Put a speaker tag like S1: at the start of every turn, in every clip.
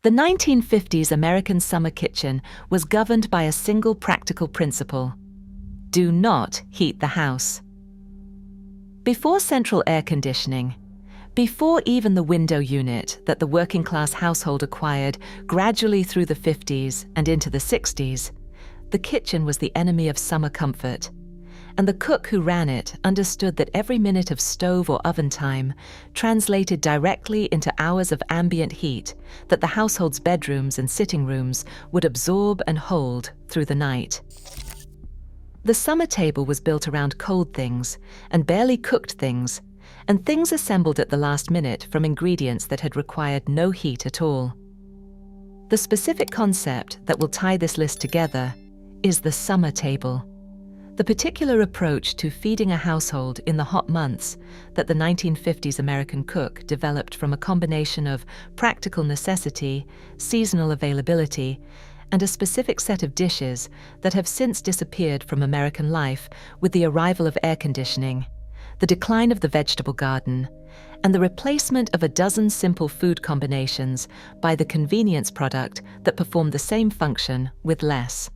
S1: The 1950s American summer kitchen was governed by a single practical principle: do not heat the house. Before central air conditioning, before even the window unit that the working-class household acquired gradually through the 50s and into the 60s, the kitchen was the enemy of summer comfort, and the cook who ran it understood that every minute of stove or oven time translated directly into hours of ambient heat that the household's bedrooms and sitting rooms would absorb and hold through the night. The summer table was built around cold things and barely cooked things, and things assembled at the last minute from ingredients that had required no heat at all. The specific concept that will tie this list together is the summer table, the particular approach to feeding a household in the hot months that the 1950s American cook developed from a combination of practical necessity, seasonal availability, and a specific set of dishes that have since disappeared from American life with the arrival of air conditioning, the decline of the vegetable garden, and the replacement of a dozen simple food combinations by the convenience product that performed the same function with less.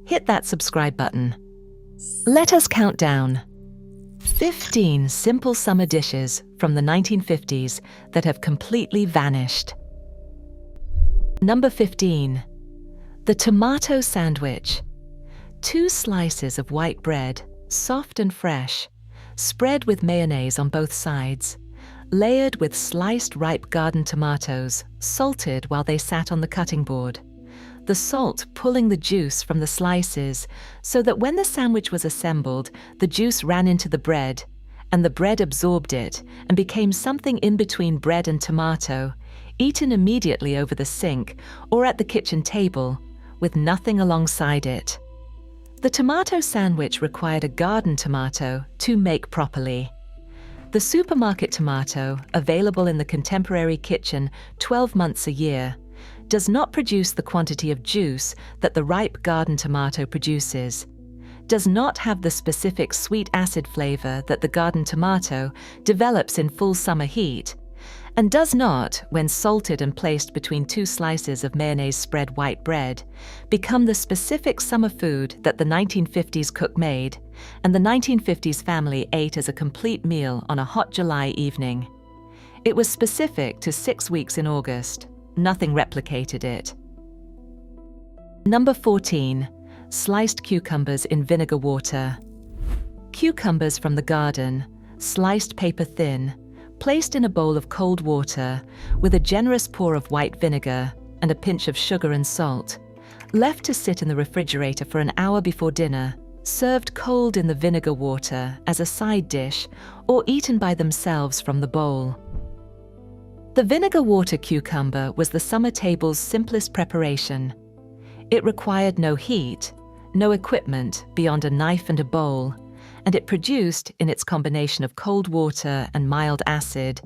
S1: Hit that subscribe button. Let us count down 15 simple summer dishes from the 1950s that have completely vanished. Number 15. The tomato sandwich. 2 slices of white bread, soft and fresh, spread with mayonnaise on both sides, layered with sliced ripe garden tomatoes, salted while they sat on the cutting board. The salt pulling the juice from the slices so that when the sandwich was assembled, the juice ran into the bread, and the bread absorbed it and became something in between bread and tomato, eaten immediately over the sink or at the kitchen table, with nothing alongside it. The tomato sandwich required a garden tomato to make properly. The supermarket tomato, available in the contemporary kitchen 12 months a year, does not produce the quantity of juice that the ripe garden tomato produces, does not have the specific sweet acid flavor that the garden tomato develops in full summer heat, and does not, when salted and placed between 2 slices of mayonnaise-spread white bread, become the specific summer food that the 1950s cook made and the 1950s family ate as a complete meal on a hot July evening. It was specific to 6 weeks in August. Nothing replicated it. Number 14. Sliced cucumbers in vinegar water. Cucumbers from the garden, sliced paper thin, placed in a bowl of cold water with a generous pour of white vinegar and a pinch of sugar and salt, left to sit in the refrigerator for an hour before dinner, served cold in the vinegar water as a side dish or eaten by themselves from the bowl. The vinegar water cucumber was the summer table's simplest preparation. It required no heat, no equipment beyond a knife and a bowl, and it produced, in its combination of cold water and mild acid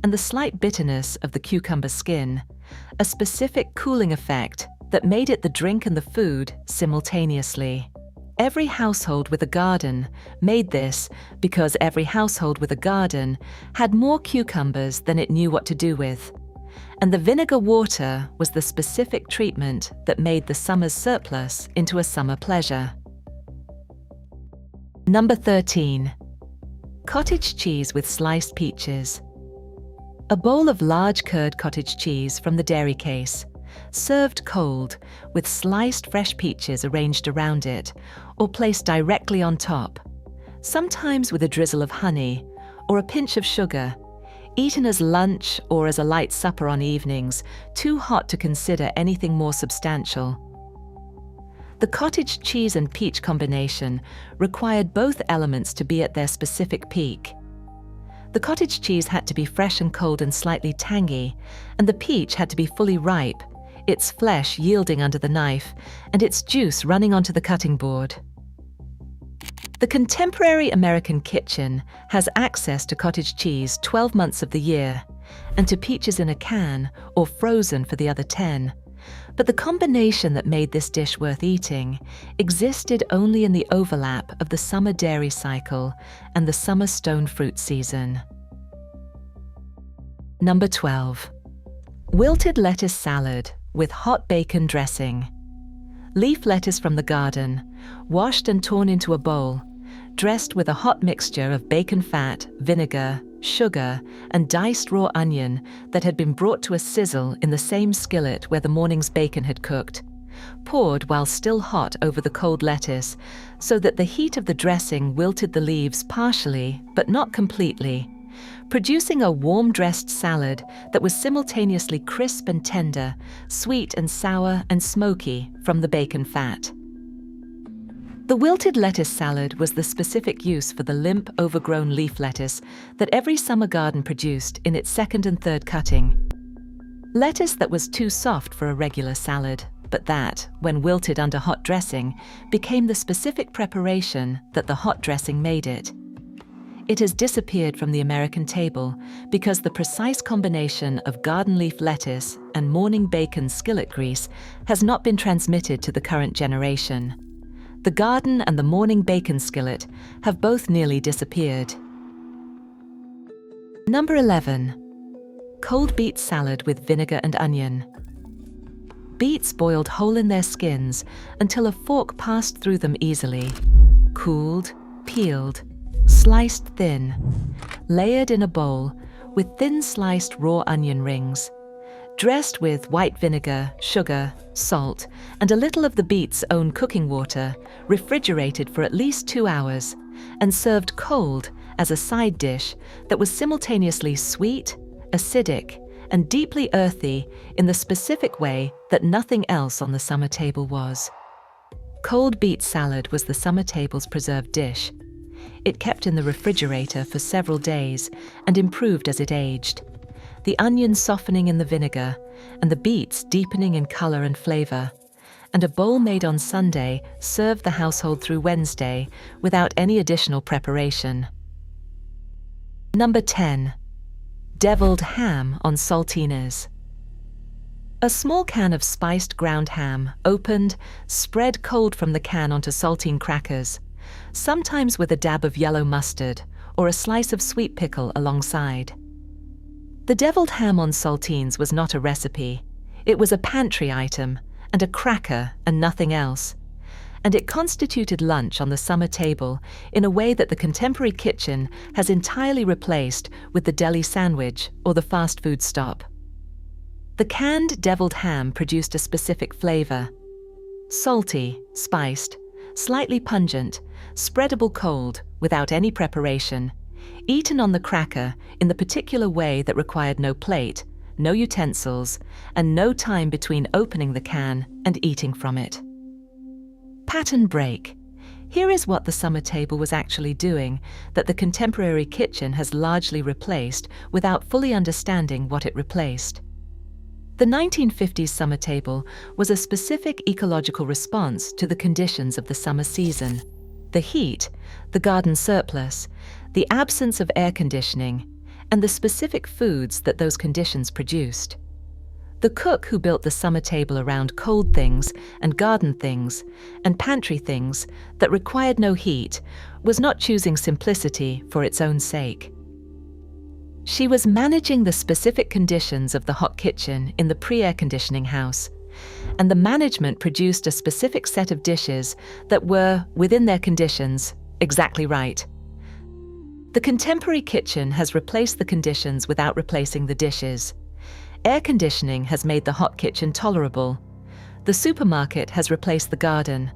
S1: and the slight bitterness of the cucumber skin, a specific cooling effect that made it the drink and the food simultaneously. Every household with a garden made this because every household with a garden had more cucumbers than it knew what to do with. And the vinegar water was the specific treatment that made the summer's surplus into a summer pleasure. Number 13. Cottage cheese with sliced peaches. A bowl of large curd cottage cheese from the dairy case, served cold with sliced fresh peaches arranged around it or placed directly on top, sometimes with a drizzle of honey or a pinch of sugar, eaten as lunch or as a light supper on evenings too hot to consider anything more substantial. The cottage cheese and peach combination required both elements to be at their specific peak. The cottage cheese had to be fresh and cold and slightly tangy, and the peach had to be fully ripe, its flesh yielding under the knife and its juice running onto the cutting board. The contemporary American kitchen has access to cottage cheese 12 months of the year and to peaches in a can or frozen for the other 10. But the combination that made this dish worth eating existed only in the overlap of the summer dairy cycle and the summer stone fruit season. Number 12. Wilted lettuce salad with hot bacon dressing. Leaf lettuce from the garden, washed and torn into a bowl, dressed with a hot mixture of bacon fat, vinegar, sugar, and diced raw onion that had been brought to a sizzle in the same skillet where the morning's bacon had cooked, poured while still hot over the cold lettuce so that the heat of the dressing wilted the leaves partially but not completely, producing a warm-dressed salad that was simultaneously crisp and tender, sweet and sour and smoky from the bacon fat. The wilted lettuce salad was the specific use for the limp, overgrown leaf lettuce that every summer garden produced in its second and third cutting. Lettuce that was too soft for a regular salad, but that, when wilted under hot dressing, became the specific preparation that the hot dressing made it. It has disappeared from the American table because the precise combination of garden leaf lettuce and morning bacon skillet grease has not been transmitted to the current generation. The garden and the morning bacon skillet have both nearly disappeared. Number 11. Cold beet salad with vinegar and onion. Beets boiled whole in their skins until a fork passed through them easily, cooled, peeled, sliced thin, layered in a bowl with thin sliced raw onion rings, dressed with white vinegar, sugar, salt, and a little of the beet's own cooking water, refrigerated for at least 2 hours, and served cold as a side dish that was simultaneously sweet, acidic, and deeply earthy in the specific way that nothing else on the summer table was. Cold beet salad was the summer table's preserved dish. It kept in the refrigerator for several days and improved as it aged, the onions softening in the vinegar and the beets deepening in color and flavor, and a bowl made on Sunday served the household through Wednesday without any additional preparation. Number 10. Deviled ham on saltines. A small can of spiced ground ham, opened, spread cold from the can onto saltine crackers, sometimes with a dab of yellow mustard or a slice of sweet pickle alongside. The deviled ham on saltines was not a recipe. It was a pantry item and a cracker and nothing else. And it constituted lunch on the summer table in a way that the contemporary kitchen has entirely replaced with the deli sandwich or the fast food stop. The canned deviled ham produced a specific flavor: salty, spiced, slightly pungent, spreadable cold, without any preparation, eaten on the cracker in the particular way that required no plate, no utensils, and no time between opening the can and eating from it. Pattern break. Here is what the summer table was actually doing that the contemporary kitchen has largely replaced without fully understanding what it replaced. The 1950s summer table was a specific ecological response to the conditions of the summer season: the heat, the garden surplus, the absence of air conditioning, and the specific foods that those conditions produced. The cook who built the summer table around cold things and garden things and pantry things that required no heat was not choosing simplicity for its own sake. She was managing the specific conditions of the hot kitchen in the pre-air conditioning house, and the management produced a specific set of dishes that were, within their conditions, exactly right. The contemporary kitchen has replaced the conditions without replacing the dishes. Air conditioning has made the hot kitchen tolerable. The supermarket has replaced the garden.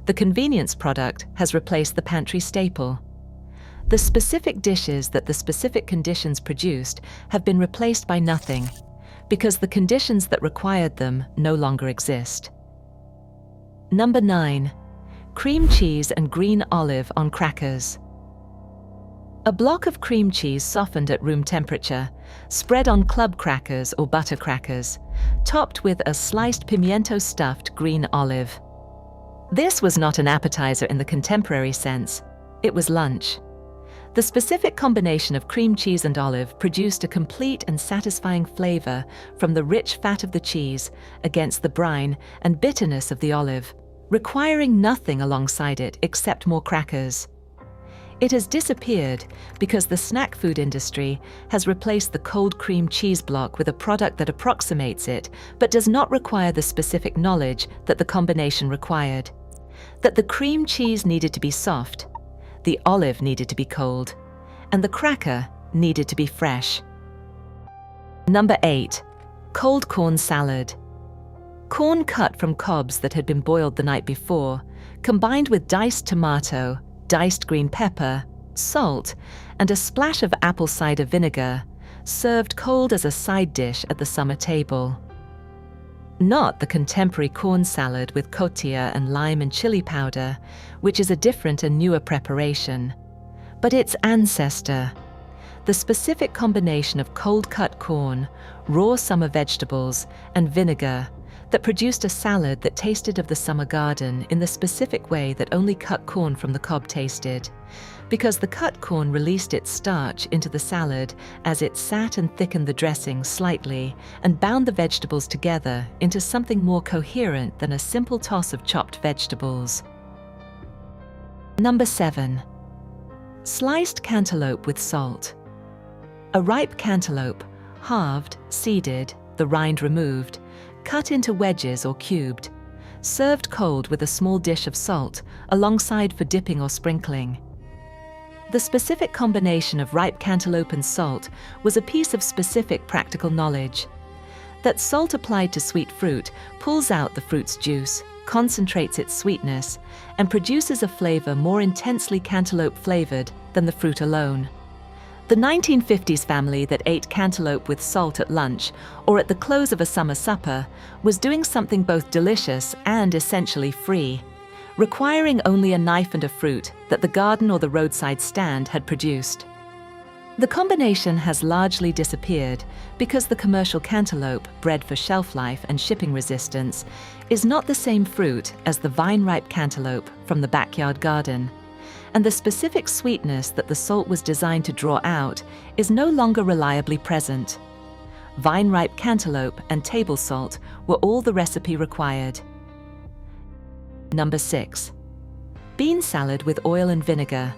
S1: The convenience product has replaced the pantry staple. The specific dishes that the specific conditions produced have been replaced by nothing, because the conditions that required them no longer exist. Number 9. Cream cheese and green olive on crackers. A block of cream cheese softened at room temperature, spread on club crackers or butter crackers, topped with a sliced pimiento-stuffed green olive. This was not an appetizer in the contemporary sense. It was lunch. The specific combination of cream cheese and olive produced a complete and satisfying flavor from the rich fat of the cheese against the brine and bitterness of the olive, requiring nothing alongside it except more crackers. It has disappeared because the snack food industry has replaced the cold cream cheese block with a product that approximates it, but does not require the specific knowledge that the combination required. That the cream cheese needed to be soft, the olive needed to be cold, and the cracker needed to be fresh. Number 8. Cold corn salad. Corn cut from cobs that had been boiled the night before, combined with diced tomato, diced green pepper, salt, and a splash of apple cider vinegar, served cold as a side dish at the summer table. Not the contemporary corn salad with cotija and lime and chili powder, which is a different and newer preparation, but its ancestor, the specific combination of cold-cut corn, raw summer vegetables, and vinegar that produced a salad that tasted of the summer garden in the specific way that only cut corn from the cob tasted, because the cut corn released its starch into the salad as it sat and thickened the dressing slightly and bound the vegetables together into something more coherent than a simple toss of chopped vegetables. Number 7. Sliced cantaloupe with salt. A ripe cantaloupe, halved, seeded, the rind removed, cut into wedges or cubed, served cold with a small dish of salt alongside for dipping or sprinkling. The specific combination of ripe cantaloupe and salt was a piece of specific practical knowledge. That salt applied to sweet fruit pulls out the fruit's juice, concentrates its sweetness, and produces a flavor more intensely cantaloupe flavored than the fruit alone. The 1950s family that ate cantaloupe with salt at lunch or at the close of a summer supper was doing something both delicious and essentially free, requiring only a knife and a fruit that the garden or the roadside stand had produced. The combination has largely disappeared because the commercial cantaloupe, bred for shelf life and shipping resistance, is not the same fruit as the vine-ripe cantaloupe from the backyard garden, and the specific sweetness that the salt was designed to draw out is no longer reliably present. Vine-ripe cantaloupe and table salt were all the recipe required. Number 6. Bean salad with oil and vinegar.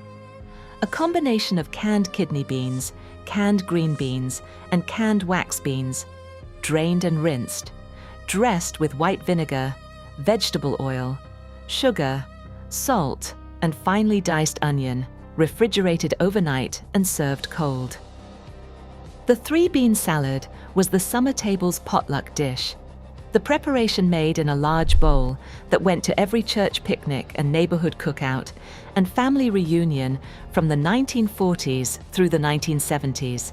S1: A combination of canned kidney beans, canned green beans, and canned wax beans, drained and rinsed, dressed with white vinegar, vegetable oil, sugar, salt, and finely diced onion, refrigerated overnight and served cold. The 3-bean salad was the summer table's potluck dish, the preparation made in a large bowl that went to every church picnic and neighborhood cookout and family reunion from the 1940s through the 1970s.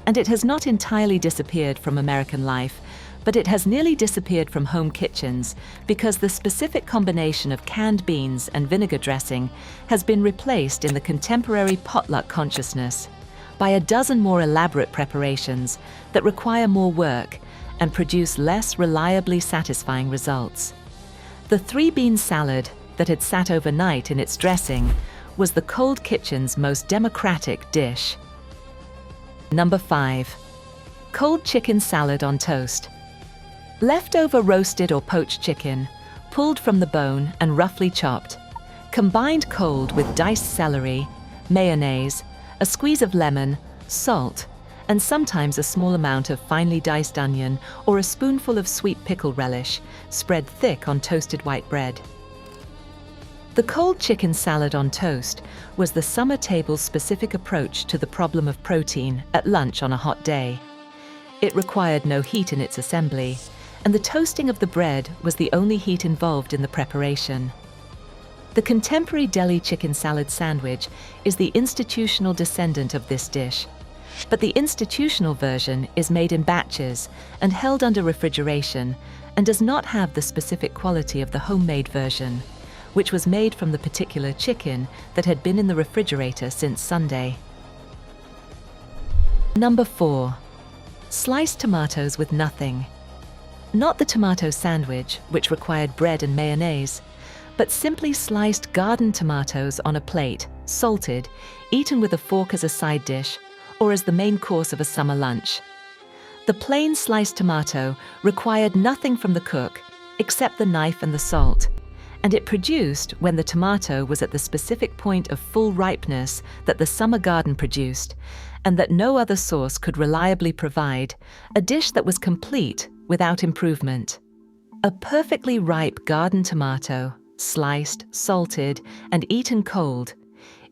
S1: And it has not entirely disappeared from American life, but it has nearly disappeared from home kitchens because the specific combination of canned beans and vinegar dressing has been replaced in the contemporary potluck consciousness by a dozen more elaborate preparations that require more work and produce less reliably satisfying results. The 3-bean salad that had sat overnight in its dressing was the cold kitchen's most democratic dish. Number 5. Cold chicken salad on toast. Leftover roasted or poached chicken, pulled from the bone and roughly chopped, combined cold with diced celery, mayonnaise, a squeeze of lemon, salt, and sometimes a small amount of finely diced onion or a spoonful of sweet pickle relish, spread thick on toasted white bread. The cold chicken salad on toast was the summer table's specific approach to the problem of protein at lunch on a hot day. It required no heat in its assembly, and the toasting of the bread was the only heat involved in the preparation. The contemporary deli chicken salad sandwich is the institutional descendant of this dish, but the institutional version is made in batches and held under refrigeration and does not have the specific quality of the homemade version, which was made from the particular chicken that had been in the refrigerator since Sunday. Number 4. Sliced tomatoes with nothing. Not the tomato sandwich, which required bread and mayonnaise, but simply sliced garden tomatoes on a plate, salted, eaten with a fork as a side dish, or as the main course of a summer lunch. The plain sliced tomato required nothing from the cook except the knife and the salt, and it produced when the tomato was at the specific point of full ripeness that the summer garden produced, and that no other source could reliably provide, a dish that was complete without improvement. A perfectly ripe garden tomato, sliced, salted, and eaten cold,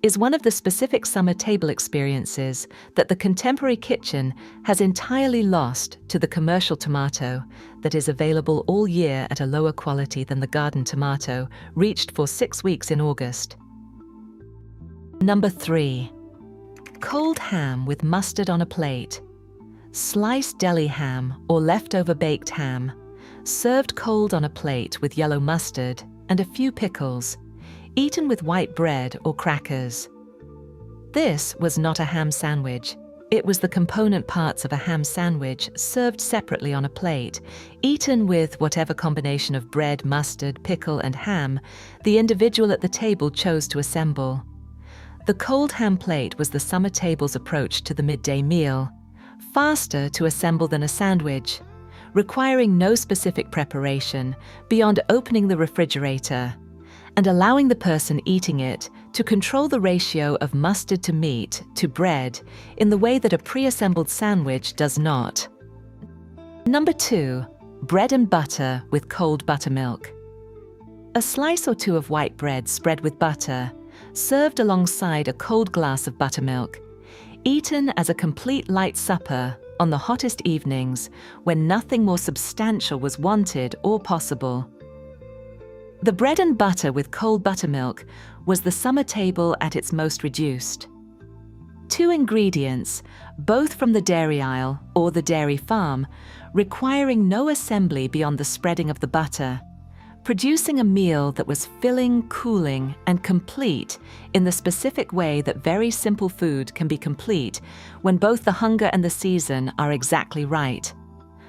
S1: is one of the specific summer table experiences that the contemporary kitchen has entirely lost to the commercial tomato that is available all year at a lower quality than the garden tomato, reached for 6 weeks in August. Number 3. Cold ham with mustard on a plate. Sliced deli ham or leftover baked ham, served cold on a plate with yellow mustard and a few pickles, eaten with white bread or crackers. This was not a ham sandwich. It was the component parts of a ham sandwich served separately on a plate, eaten with whatever combination of bread, mustard, pickle, and ham the individual at the table chose to assemble. The cold ham plate was the summer table's approach to the midday meal, faster to assemble than a sandwich, requiring no specific preparation beyond opening the refrigerator and allowing the person eating it to control the ratio of mustard to meat to bread in the way that a pre-assembled sandwich does not. Number 2. Bread and butter with cold buttermilk. A slice or two of white bread spread with butter, served alongside a cold glass of buttermilk, eaten as a complete light supper on the hottest evenings when nothing more substantial was wanted or possible. The bread and butter with cold buttermilk was the summer table at its most reduced. 2 ingredients, both from the dairy aisle or the dairy farm, requiring no assembly beyond the spreading of the butter, producing a meal that was filling, cooling, and complete in the specific way that very simple food can be complete when both the hunger and the season are exactly right.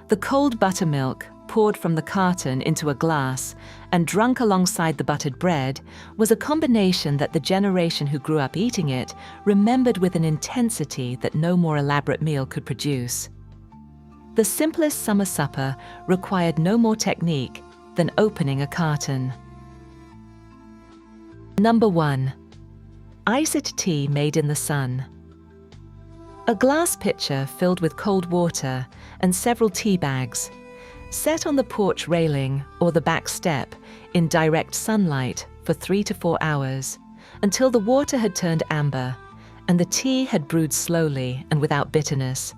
S1: The cold buttermilk, poured from the carton into a glass and drunk alongside the buttered bread, was a combination that the generation who grew up eating it remembered with an intensity that no more elaborate meal could produce. The simplest summer supper required no more technique than opening a carton. Number 1. Iced tea made in the sun. A glass pitcher filled with cold water and several tea bags, set on the porch railing or the back step in direct sunlight for 3 to 4 hours until the water had turned amber and the tea had brewed slowly and without bitterness,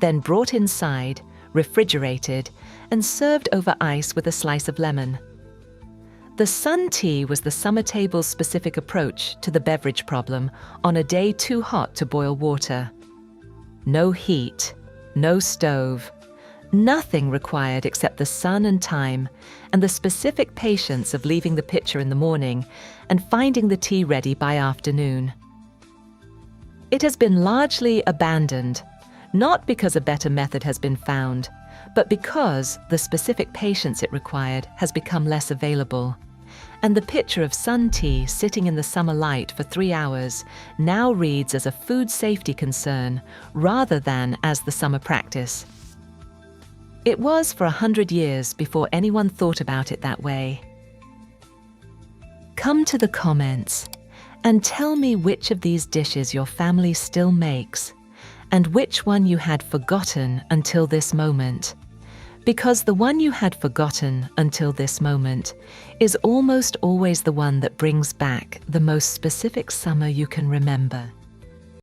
S1: then brought inside, refrigerated, and served over ice with a slice of lemon. The sun tea was the summer table's specific approach to the beverage problem on a day too hot to boil water. No heat, no stove, nothing required except the sun and time and the specific patience of leaving the pitcher in the morning and finding the tea ready by afternoon. It has been largely abandoned, not because a better method has been found, but because the specific patience it required has become less available. And the pitcher of sun tea sitting in the summer light for 3 hours now reads as a food safety concern rather than as the summer practice. It was for 100 years before anyone thought about it that way. Come to the comments and tell me which of these dishes your family still makes and which one you had forgotten until this moment. Because the one you had forgotten until this moment is almost always the one that brings back the most specific summer you can remember.